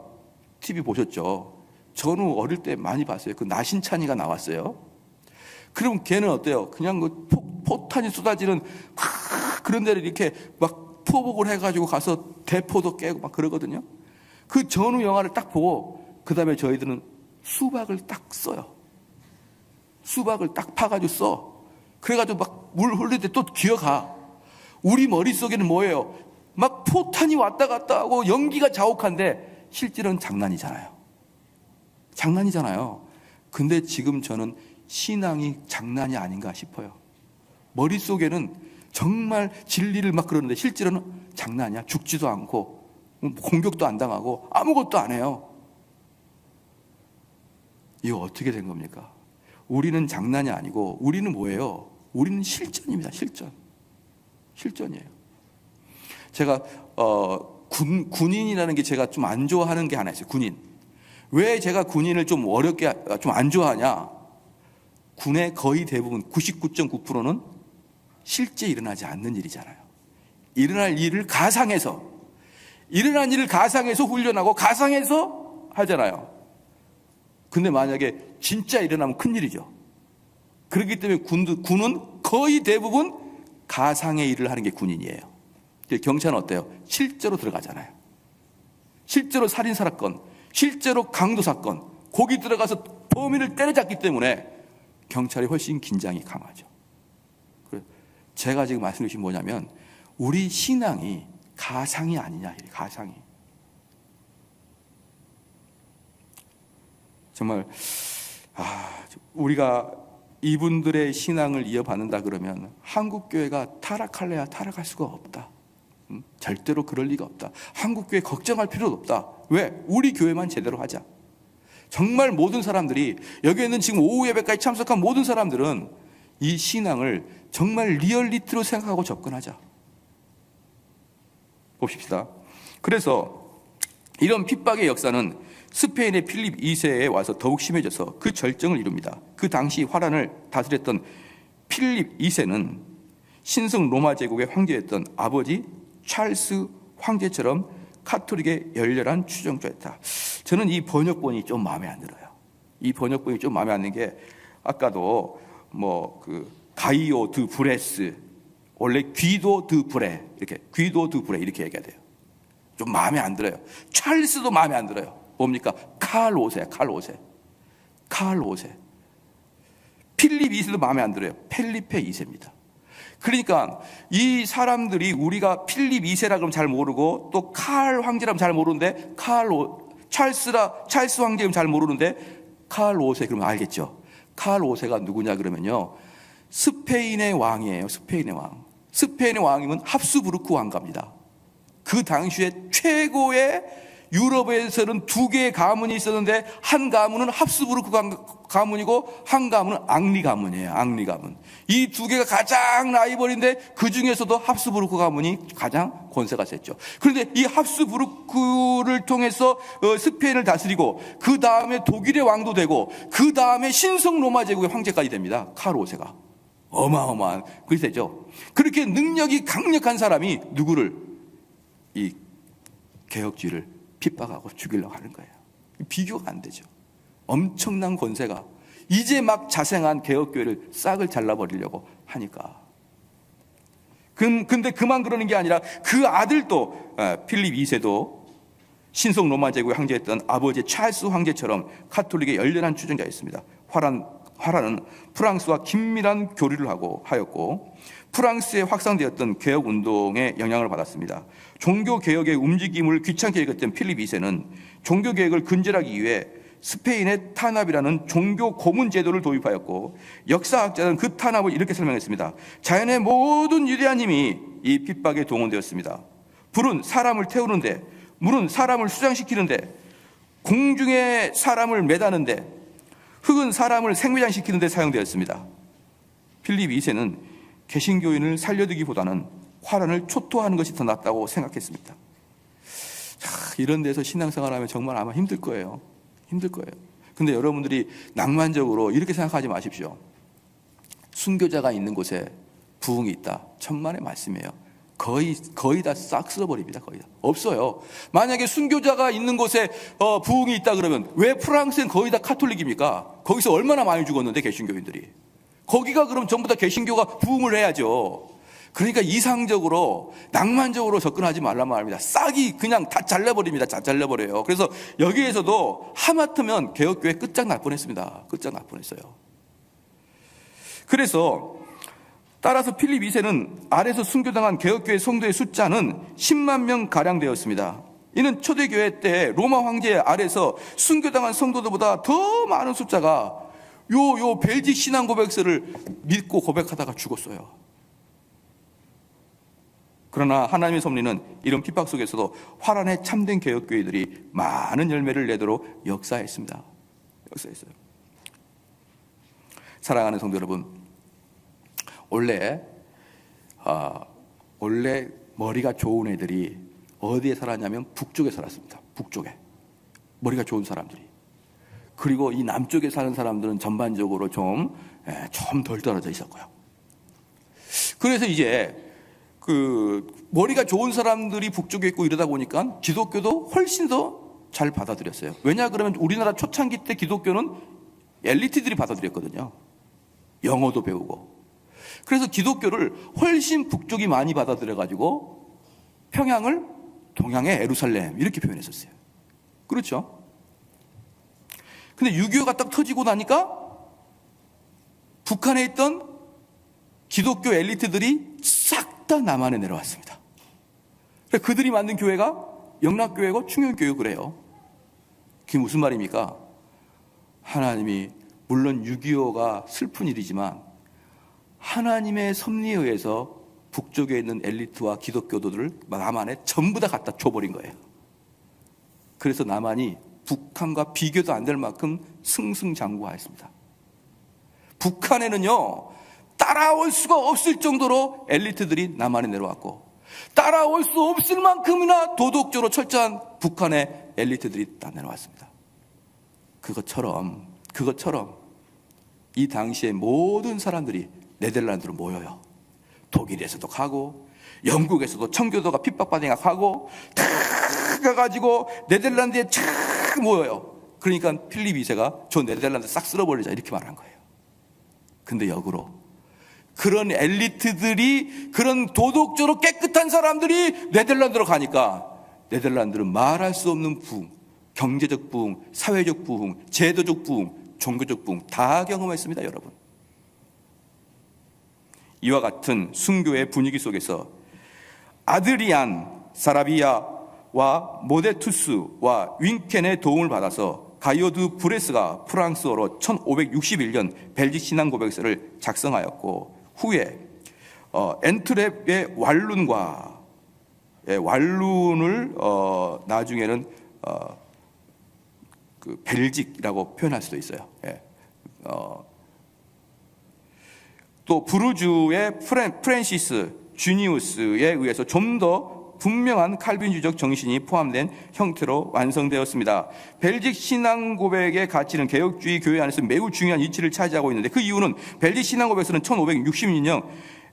TV 보셨죠? 전우 어릴 때 많이 봤어요. 그 나신찬이가 나왔어요. 그럼 걔는 어때요? 그냥 그 포탄이 쏟아지는 그런 데를 이렇게 막 포복을 해가지고 가서 대포도 깨고 막 그러거든요. 그 전우 영화를 딱 보고 그 다음에 저희들은 수박을 딱 써요. 수박을 딱 파가지고 써. 그래가지고 막 물 흘릴 때 또 기어가. 우리 머릿속에는 뭐예요? 막 포탄이 왔다 갔다 하고 연기가 자욱한데 실제로는 장난이잖아요. 근데 지금 저는 신앙이 장난이 아닌가 싶어요. 머릿속에는 정말 진리를 막 그러는데 실제로는 장난이야. 죽지도 않고 공격도 안 당하고 아무것도 안 해요. 이거 어떻게 된 겁니까? 우리는 장난이 아니고 우리는 뭐예요? 우리는 실전입니다. 실전이에요. 제가 군인이라는 게 제가 좀 안 좋아하는 게 하나 있어요. 군인. 왜 제가 군인을 좀 안 좋아하냐? 군의 거의 대부분 99.9%는 실제 일어나지 않는 일이잖아요. 일어난 일을 가상해서 훈련하고 가상해서 하잖아요. 근데 만약에 진짜 일어나면 큰일이죠. 그렇기 때문에 군은 거의 대부분 가상의 일을 하는 게 군인이에요. 경찰은 어때요? 실제로 들어가잖아요. 실제로 살인사건, 실제로 강도사건, 거기 들어가서 범인을 때려잡기 때문에 경찰이 훨씬 긴장이 강하죠. 제가 지금 말씀드린 것이 뭐냐면 우리 신앙이 가상이 아니냐, 가상이. 정말 우리가 이분들의 신앙을 이어받는다 그러면 한국교회가 타락할래야 타락할 수가 없다. 절대로 그럴 리가 없다. 한국교회 걱정할 필요도 없다. 왜? 우리 교회만 제대로 하자. 정말 모든 사람들이, 여기 있는 지금 오후 예배까지 참석한 모든 사람들은 이 신앙을 정말 리얼리티로 생각하고 접근하자. 봅시다. 그래서 이런 핍박의 역사는 스페인의 필립 2세에 와서 더욱 심해져서 그 절정을 이룹니다. 그 당시 화란을 다스렸던 필립 2세는 신성 로마 제국의 황제였던 아버지 찰스 황제처럼 카톨릭의 열렬한 추종자였다. 저는 이 번역본이 좀 마음에 안 들어요. 이 번역본이 좀 마음에 안 드는 게, 아까도 가이오 드 브레스, 원래 귀도 드 브레, 이렇게 귀도 드 브레 이렇게 얘기해야 돼요. 좀 마음에 안 들어요. 찰스도 마음에 안 들어요. 뭡니까? 칼 5세. 필립 2세도 마음에 안 들어요. 펠리페 2세입니다. 그러니까 이 사람들이, 우리가 필립 2세라 그러면 잘 모르고 또 칼 황제라면 잘 모르는데, 찰스 황제라면 잘 모르는데 칼 5세 그러면 알겠죠. 칼 5세가 누구냐 그러면요, 스페인의 왕이에요. 스페인의 왕이면 합스부르크 왕가입니다. 그 당시에 최고의, 유럽에서는 두 개의 가문이 있었는데 한 가문은 합스부르크 가문이고 한 가문은 앙리 가문이에요. 이 두 개가 가장 라이벌인데 그 중에서도 합스부르크 가문이 가장 권세가 셌죠. 그런데 이 합스부르크를 통해서 스페인을 다스리고, 그 다음에 독일의 왕도 되고, 그 다음에 신성 로마 제국의 황제까지 됩니다. 칼 5세가 어마어마한 그리스죠. 그렇게 능력이 강력한 사람이 누구를, 이 개혁주의를 핍박하고 죽이려고 하는 거예요. 비교가 안 되죠. 엄청난 권세가 이제 막 자생한 개혁교회를 싹을 잘라버리려고 하니까. 근데 그만 그러는 게 아니라 그 아들도, 필립 2세도 신성 로마 제국의 황제였던 아버지 찰스 황제처럼 카톨릭의 열렬한 추종자였습니다. 화란은 프랑스와 긴밀한 교류를 하였고 프랑스에 확산되었던 개혁운동의 영향을 받았습니다. 종교개혁의 움직임을 귀찮게 여겼던 필립 2세는 종교개혁을 근절하기 위해 스페인의 탄압이라는 종교 고문 제도를 도입하였고, 역사학자는 그 탄압을 이렇게 설명했습니다. 자연의 모든 위대한 힘이 이 핍박에 동원되었습니다. 불은 사람을 태우는데, 물은 사람을 수장시키는데, 공중에 사람을 매다는데, 흙은 사람을 생매장시키는 데 사용되었습니다. 필립 2세는 개신교인을 살려두기보다는 화란을 초토화하는 것이 더 낫다고 생각했습니다. 이런 데서 신앙생활하면 정말 아마 힘들 거예요. 근데 여러분들이 낭만적으로 이렇게 생각하지 마십시오. 순교자가 있는 곳에 부흥이 있다. 천만의 말씀이에요. 거의 다 싹 쓸어버립니다. 거의 다 없어요. 만약에 순교자가 있는 곳에 부흥이 있다 그러면 왜 프랑스는 거의 다 카톨릭입니까? 거기서 얼마나 많이 죽었는데, 개신교인들이. 거기가 그럼 전부 다 개신교가 부흥을 해야죠. 그러니까 이상적으로, 낭만적으로 접근하지 말란 말입니다. 싹이 그냥 다 잘라버립니다. 다 잘라버려요. 그래서 여기에서도 하마터면 개혁교회 끝장날 뻔했습니다. 끝장날 뻔했어요. 그래서 따라서 필립 2세는 아래서 순교당한 개혁교회 성도의 숫자는 10만 명 가량 되었습니다. 이는 초대교회 때 로마 황제 아래서 순교당한 성도들보다 더 많은 숫자가 요 벨직 신앙 고백서를 믿고 고백하다가 죽었어요. 그러나 하나님의 섭리는 이런 핍박 속에서도 화란의 참된 개혁교회들이 많은 열매를 내도록 역사했습니다. 사랑하는 성도 여러분, 원래 머리가 좋은 애들이 어디에 살았냐면 북쪽에 살았습니다. 북쪽에 머리가 좋은 사람들이. 그리고 이 남쪽에 사는 사람들은 전반적으로 좀 덜 떨어져 있었고요. 그래서 이제 머리가 좋은 사람들이 북쪽에 있고 이러다 보니까 기독교도 훨씬 더 잘 받아들였어요. 왜냐 그러면 우리나라 초창기 때 기독교는 엘리트들이 받아들였거든요. 영어도 배우고. 그래서 기독교를 훨씬 북쪽이 많이 받아들여가지고 평양을 동양의 예루살렘 이렇게 표현했었어요. 그렇죠? 근데 6.25가 딱 터지고 나니까 북한에 있던 기독교 엘리트들이 싹 다 남한에 내려왔습니다. 그들이 만든 교회가 영락교회고 충영교회고 그래요. 그게 무슨 말입니까? 하나님이, 물론 6.25가 슬픈 일이지만 하나님의 섭리에 의해서 북쪽에 있는 엘리트와 기독교도들을 남한에 전부 다 갖다 줘버린 거예요. 그래서 남한이 북한과 비교도 안 될 만큼 승승장구하였습니다. 북한에는요, 따라올 수가 없을 정도로 엘리트들이 남한에 내려왔고, 따라올 수 없을 만큼이나 도덕적으로 철저한 북한의 엘리트들이 다 내려왔습니다. 그것처럼 이 당시에 모든 사람들이 네덜란드로 모여요. 독일에서도 가고 영국에서도 청교도가 핍박받으니까 가고 다 가가지고 네덜란드에 쫙 모여요. 그러니까 필립 2세가 저 네덜란드 싹 쓸어버리자 이렇게 말한 거예요. 근데 역으로 그런 엘리트들이, 그런 도덕적으로 깨끗한 사람들이 네덜란드로 가니까 네덜란드는 말할 수 없는 부흥, 경제적 부흥, 사회적 부흥, 제도적 부흥, 종교적 부흥 다 경험했습니다, 여러분. 이와 같은 순교의 분위기 속에서 아드리안 사라비아와 모데투스와 윈켄의 도움을 받아서 가이오 드 브레스가 프랑스어로 1561년 벨직 신앙 고백서를 작성하였고, 후에 엔트랩의 왈룬을 나중에는 그 벨직이라고 표현할 수도 있어요. 또 부르주의 프랜시스 주니우스에 의해서 좀 더 분명한 칼빈주의적 정신이 포함된 형태로 완성되었습니다. 벨직 신앙 고백의 가치는 개혁주의 교회 안에서 매우 중요한 위치를 차지하고 있는데, 그 이유는 벨직 신앙 고백서는 1566년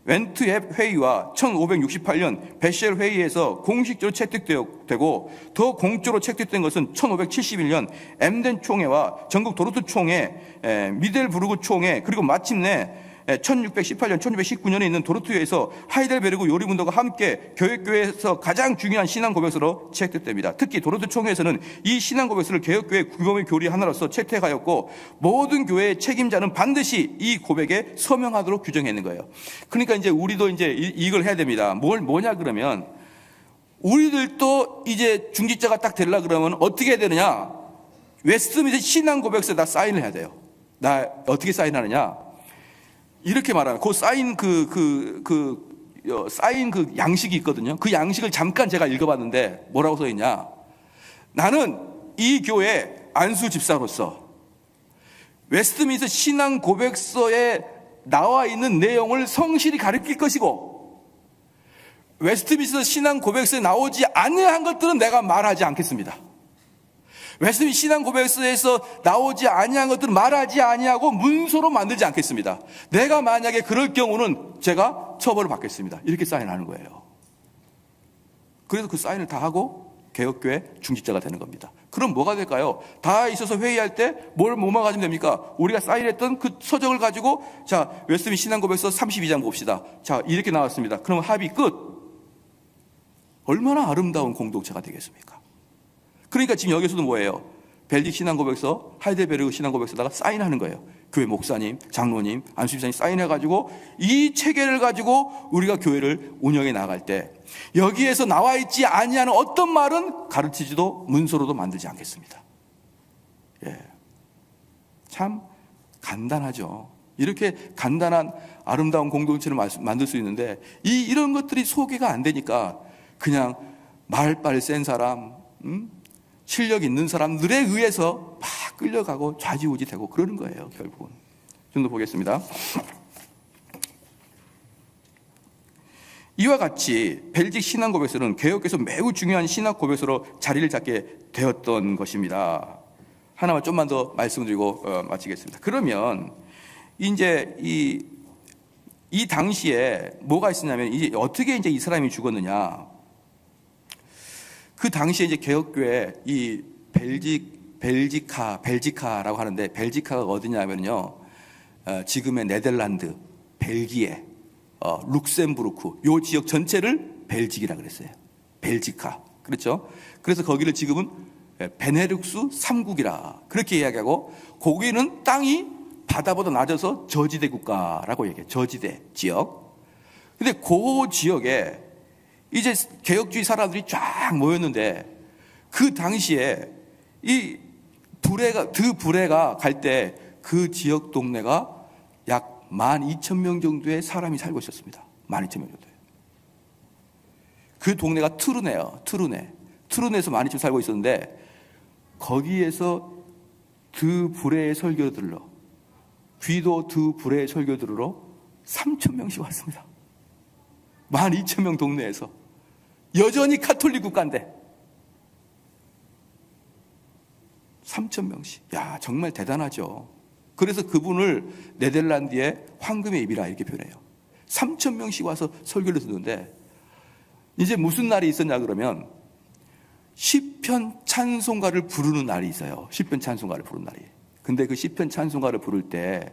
웬트헵 회의와 1568년 베셀 회의에서 공식적으로 채택되고, 더 공적으로 채택된 것은 1571년 엠덴 총회와 전국 도르트 총회, 미델부르그 총회, 그리고 마침내 1618년, 1619년에 있는 도르트에서 하이델베르그 요리문도가 함께 교회에서 가장 중요한 신앙 고백서로 채택됩니다. 특히 도르트 총회에서는 이 신앙 고백서를 개혁교회 규범의 교리 하나로서 채택하였고, 모든 교회의 책임자는 반드시 이 고백에 서명하도록 규정했는 거예요. 그러니까 이제 우리도 이제 이걸 해야 됩니다. 뭐냐 그러면, 우리들도 이제 중직자가 딱 되려고 그러면 어떻게 해야 되느냐? 웨스트민스터 신앙 고백서에다 사인을 해야 돼요. 나 어떻게 사인하느냐? 이렇게 말하는, 사인 사인 양식이 있거든요. 그 양식을 잠깐 제가 읽어봤는데 뭐라고 써 있냐? 나는 이 교회 안수 집사로서 웨스트민스터 신앙 고백서에 나와 있는 내용을 성실히 가르칠 것이고, 웨스트민스터 신앙 고백서에 나오지 아니한 것들은 내가 말하지 않겠습니다. 웨스트민스터 신앙 고백서에서 나오지 아니한 것들은 말하지 아니하고 문서로 만들지 않겠습니다. 내가 만약에 그럴 경우는 제가 처벌을 받겠습니다. 이렇게 사인하는 거예요. 그래서 그 사인을 다 하고 개혁교회 중직자가 되는 겁니다. 그럼 뭐가 될까요? 다 있어서 회의할 때 뭐만 가지면 됩니까? 우리가 사인했던 그 서적을 가지고, 자, 웨스트민스터 신앙 고백서 32장 봅시다. 자, 이렇게 나왔습니다. 그럼 합의 끝. 얼마나 아름다운 공동체가 되겠습니까? 그러니까 지금 여기서도 뭐예요? 벨직 신앙고백서, 하이델베르그 신앙고백서다가 사인하는 거예요. 교회 목사님, 장로님, 안수집사님 사인해가지고 이 체계를 가지고 우리가 교회를 운영해 나갈 때, 여기에서 나와 있지 아니하는 어떤 말은 가르치지도 문서로도 만들지 않겠습니다. 예, 참 간단하죠. 이렇게 간단한 아름다운 공동체를 만들 수 있는데, 이런 것들이 소개가 안 되니까 그냥 말빨 센 사람, 실력 있는 사람들에 의해서 막 끌려가고 좌지우지 되고 그러는 거예요, 결국은. 좀 더 보겠습니다. 이와 같이 벨직 신앙 고백서는 개혁에서 매우 중요한 신학 고백서로 자리를 잡게 되었던 것입니다. 하나만 좀만 더 말씀드리고 마치겠습니다. 그러면 이제 이 당시에 뭐가 있었냐면, 이제 어떻게 이제 이 사람이 죽었느냐? 그 당시에 이제 개혁교회 이 벨지카라고 하는데, 벨지카가 어디냐면요, 지금의 네덜란드, 벨기에, 룩셈부르크 요 지역 전체를 벨직이라 그랬어요. 벨지카. 그렇죠? 그래서 거기를 지금은 베네룩스 3국이라 그렇게 이야기하고, 거기는 땅이 바다보다 낮아서 저지대 국가라고 얘기해요. 저지대 지역. 근데 그 지역에 이제 개혁주의 사람들이 쫙 모였는데, 그 당시에 이 드브레가 갈 때 그 지역 동네가 약 12,000명 정도의 사람이 살고 있었습니다. 12,000명 정도. 그 동네가 트루네에서 12,000명 살고 있었는데, 거기에서 드브레의 설교 들으러, 귀도 드브레의 설교 들으러 3,000명씩 왔습니다. 12,000명 동네에서. 여전히 카톨릭 국가인데 3,000명씩. 야, 정말 대단하죠. 그래서 그분을 네덜란드의 황금의 입이라 이렇게 표현해요. 3,000명씩 와서 설교를 듣는데 이제 무슨 날이 있었냐 그러면 시편 찬송가를 부르는 날이 있어요. 시편 찬송가를 부르는 날이. 근데 그 시편 찬송가를 부를 때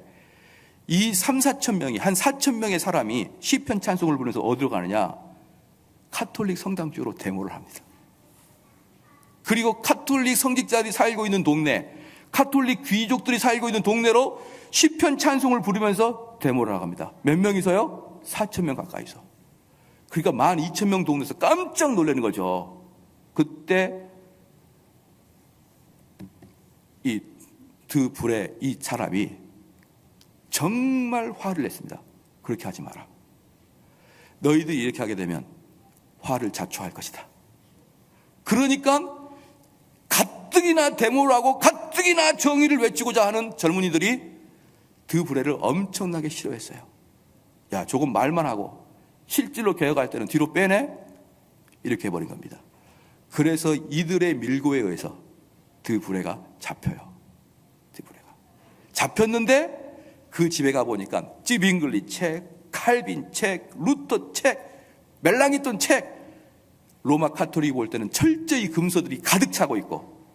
이 3, 4천 명이 한 4천 명의 사람이 시편 찬송을 부르면서 어디로 가느냐? 카톨릭 성당 쪽으로 데모를 합니다. 그리고 카톨릭 성직자들이 살고 있는 동네, 카톨릭 귀족들이 살고 있는 동네로 시편 찬송을 부르면서 데모를 나갑니다. 몇 명이서요? 4천 명 가까이서. 그러니까 12,000명 동네에서 깜짝 놀라는 거죠. 그때 이 드불의 이 사람이 정말 화를 냈습니다. 그렇게 하지 마라. 너희들이 이렇게 하게 되면 화를 자초할 것이다. 그러니까 가뜩이나 데모를 하고 가뜩이나 정의를 외치고자 하는 젊은이들이 드브레를 엄청나게 싫어했어요. 야, 조금 말만 하고 실질로 개혁할 때는 뒤로 빼내? 이렇게 해버린 겁니다. 그래서 이들의 밀고에 의해서 드브레가 잡혀요. 드브레가 잡혔는데 그 집에 가보니까 찌빙글리 책, 칼빈 책, 루터 책, 멜랑이톤 책, 로마 카톨릭이 볼 때는 철저히 금서들이 가득 차고 있고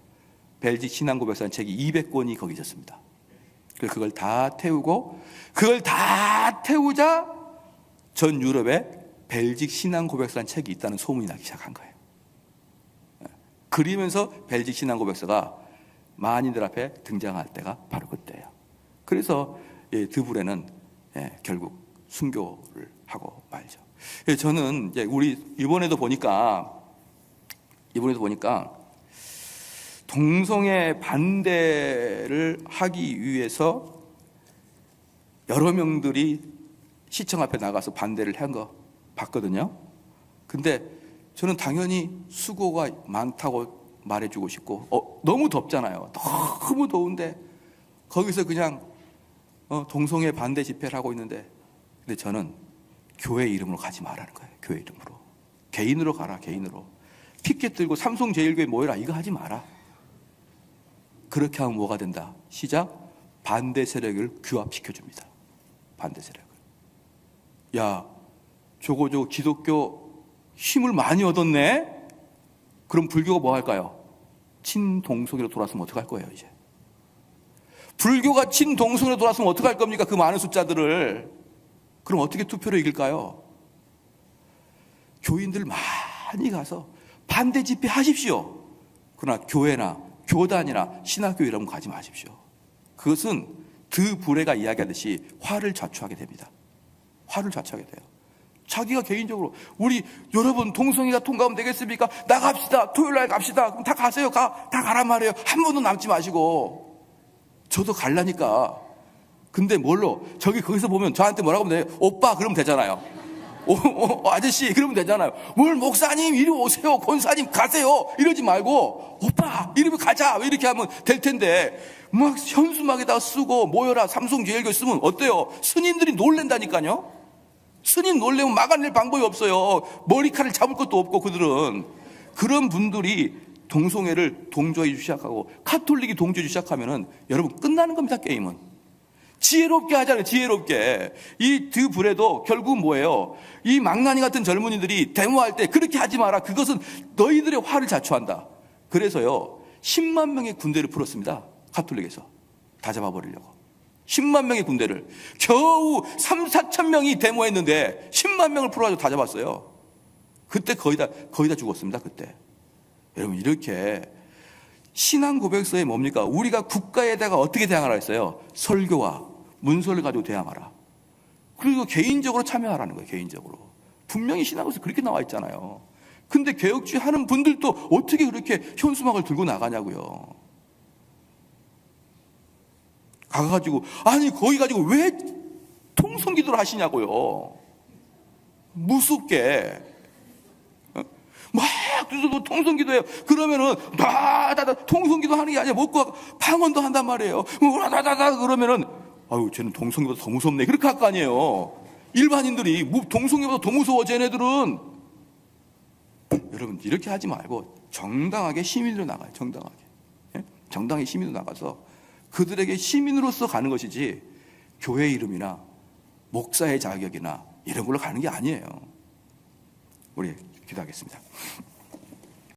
벨직 신앙고백서라는 책이 200권이 거기 있었습니다. 그래서 그걸 다 태우고 그걸 다 태우자 전 유럽에 벨직 신앙고백서라는 책이 있다는 소문이 나기 시작한 거예요. 그러면서 벨직 신앙고백서가 만인들 앞에 등장할 때가 바로 그때예요. 그래서 드브레는 결국 순교를 하고 말죠. 저는 이제 우리 이번에도 보니까 동성애 반대를 하기 위해서 여러 명들이 시청 앞에 나가서 반대를 한 거 봤거든요. 근데 저는 당연히 수고가 많다고 말해주고 싶고 너무 덥잖아요. 너무 더운데 거기서 그냥 동성애 반대 집회를 하고 있는데 근데 저는 교회 이름으로 가지 말라는 거예요. 교회 이름으로. 개인으로 가라. 개인으로. 피켓 들고 삼성제일교회 모여라. 이거 하지 마라. 그렇게 하면 뭐가 된다? 시작. 반대 세력을 규합시켜줍니다. 반대 세력을. 야, 저거 기독교 힘을 많이 얻었네? 그럼 불교가 뭐 할까요? 친동성애로 돌아서면 어떡할 거예요, 이제? 불교가 친동성애로 돌아서면 어떡할 겁니까? 그 많은 숫자들을. 그럼 어떻게 투표로 이길까요? 교인들 많이 가서 반대 집회 하십시오. 그러나 교회나 교단이나 신학교 이런 거 가지 마십시오. 그것은 드브레가 이야기하듯이 화를 자초하게 됩니다. 화를 자초하게 돼요. 자기가 개인적으로 우리 여러분 동성애가 통과하면 되겠습니까? 나갑시다. 토요일날 갑시다. 그럼 다 가세요. 다 가란 말이에요. 한 번도 남지 마시고. 저도 갈라니까. 근데 뭘로? 거기서 보면 저한테 뭐라고 하면 돼요? 오빠 그러면 되잖아요. 아저씨 그러면 되잖아요. 뭘 목사님 이리 오세요. 권사님 가세요. 이러지 말고 오빠 이러면 가자. 이렇게 하면 될 텐데 막 현수막에다 쓰고 모여라. 삼성제일교회 쓰면 어때요? 스님들이 놀랜다니까요. 스님 놀래면 막아낼 방법이 없어요. 머리카락을 잡을 것도 없고 그들은. 그런 분들이 동성애를 동조해 주기 시작하고 카톨릭이 동조해 주기 시작하면은 여러분 끝나는 겁니다. 게임은. 지혜롭게 하잖아요. 지혜롭게. 이 드브레도 결국은 뭐예요? 이 망나니 같은 젊은이들이 데모할 때 그렇게 하지 마라. 그것은 너희들의 화를 자초한다. 그래서요 10만 명의 군대를 풀었습니다. 카톨릭에서 다 잡아버리려고 10만 명의 군대를 겨우 3, 4천 명이 데모했는데 10만 명을 풀어가지고 다 잡았어요. 그때 거의 다 죽었습니다. 그때. 여러분 이렇게 신앙 고백서에 뭡니까? 우리가 국가에다가 어떻게 대항하라 했어요? 설교와 문서를 가지고 대항하라. 그리고 개인적으로 참여하라는 거예요. 개인적으로. 분명히 신앙고백서에 그렇게 나와 있잖아요. 근데 개혁주의 하는 분들도 어떻게 그렇게 현수막을 들고 나가냐고요. 가가지고 아니 거기 가지고 왜 통성기도를 하시냐고요. 무섭게. 막 통성기도해요. 그러면은 다다다 통성기도 하는 게 아니라 먹고 방언도 한단 말이에요. 다다다 그러면은 아유 쟤는 통성기도 더 무섭네. 그렇게 할 거 아니에요. 일반인들이 동성애보다 더 무서워 쟤네들은. 여러분 이렇게 하지 말고 정당하게 시민으로 나가요. 정당하게. 예? 정당하게 시민으로 나가서 그들에게 시민으로서 가는 것이지 교회 이름이나 목사의 자격이나 이런 걸로 가는 게 아니에요. 우리 기도하겠습니다.